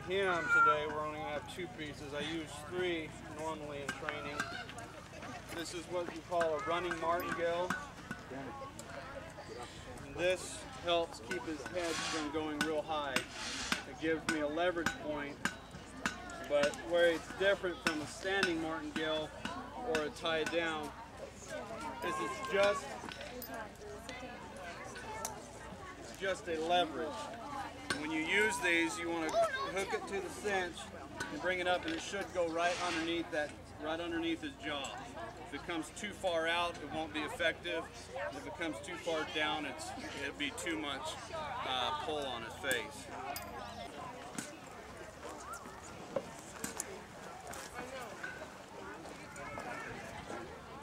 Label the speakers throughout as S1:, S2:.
S1: him today, we're only going to have 2 pieces. I use 3 normally in training. This is what we call a running martingale. And this helps keep his head from going real high. It gives me a leverage point, but where it's different from a standing martingale or a tie down is it's just a leverage. When you use these, you want to hook it to the cinch and bring it up, and it should go right underneath his jaw. If it comes too far out, it won't be effective. If it comes too far down, it'll be too much pull on his face.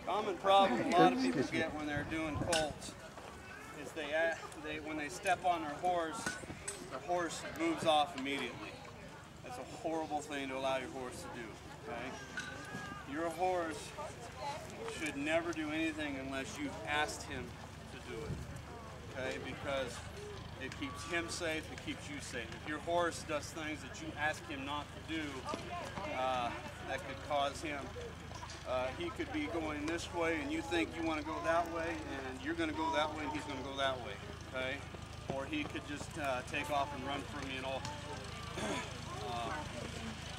S1: Common problem a lot of people get when they're doing colts is when they step on their horse moves off immediately. That's a horrible thing to allow your horse to do. Okay? Your horse should never do anything unless you've asked him to do it. Okay? Because it keeps him safe, it keeps you safe. If your horse does things that you ask him not to do, that could cause him. He could be going this way and you think you want to go that way, and you're going to go that way and he's going to go that way. Okay? Or he could just take off and run from you and all.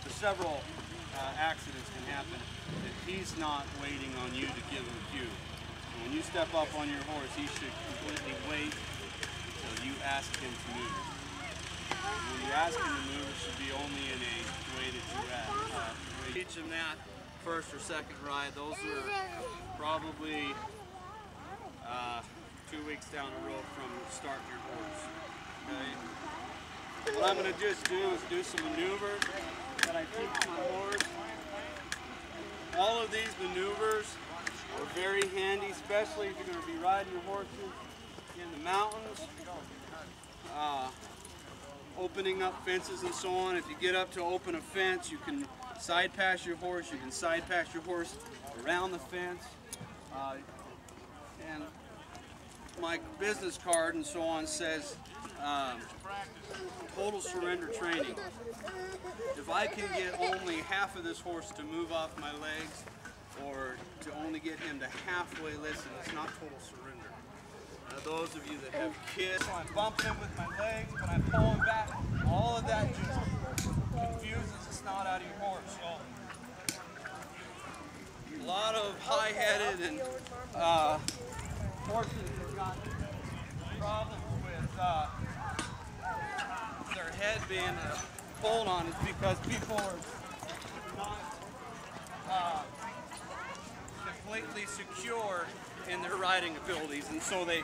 S1: The several accidents can happen if he's not waiting on you to give him a cue. So when you step up on your horse, he should completely wait until you ask him to move. When you ask him to move, it should be only in a way that you ask. Teach him that first or second ride. Those are probably 2 weeks down the road from starting your horse. Okay? What I'm going to just do is do some maneuvers that I teach my horse. All of these maneuvers are very handy, especially if you're going to be riding your horses in the mountains, opening up fences and so on. If you get up to open a fence, you can side pass your horse. You can side pass your horse around the fence. And my business card and so on says total surrender training. If I can get only half of this horse to move off my legs, or to only get him to halfway listen, it's not total surrender. Those of you that have kids, I bump him with my legs, but I pull him back. All of that just confuses the snot out of your horse. So, a lot of high-headed and horses have got problems with their head being pulled on. It's because people are not completely secure in their riding abilities, and so they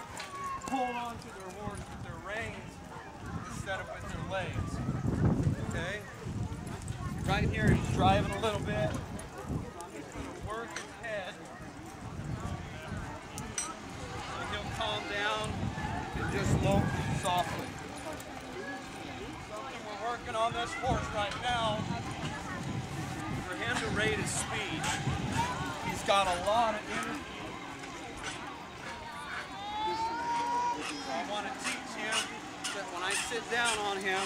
S1: pull onto their horse with their reins instead of with their legs. Okay? Right here he's driving a little bit. So I'm just going to work his head. So he'll calm down and just lope softly. Something we're working on this horse right now, for him to rate his speed, he's got a lot of energy. So I want to teach him that when I sit down on him,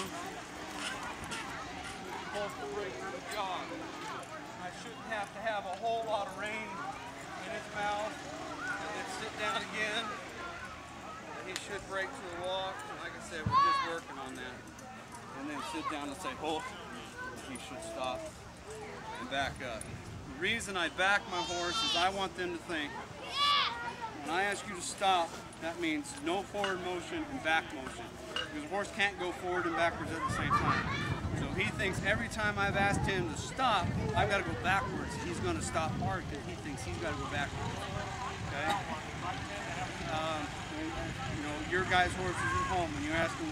S1: he's supposed to break through the jog. I shouldn't have to have a whole lot of rein in his mouth and then sit down again. He should break through the walk. And like I said, we're just working on that. And then sit down and say, "Halt." He should stop and back up. The reason I back my horse is I want them to think, when I ask you to stop, that means no forward motion and back motion. Because the horse can't go forward and backwards at the same time. So he thinks every time I've asked him to stop, I've got to go backwards. He's going to stop hard because he thinks he's got to go backwards. Okay? You know, your guys' horses at home, when you ask them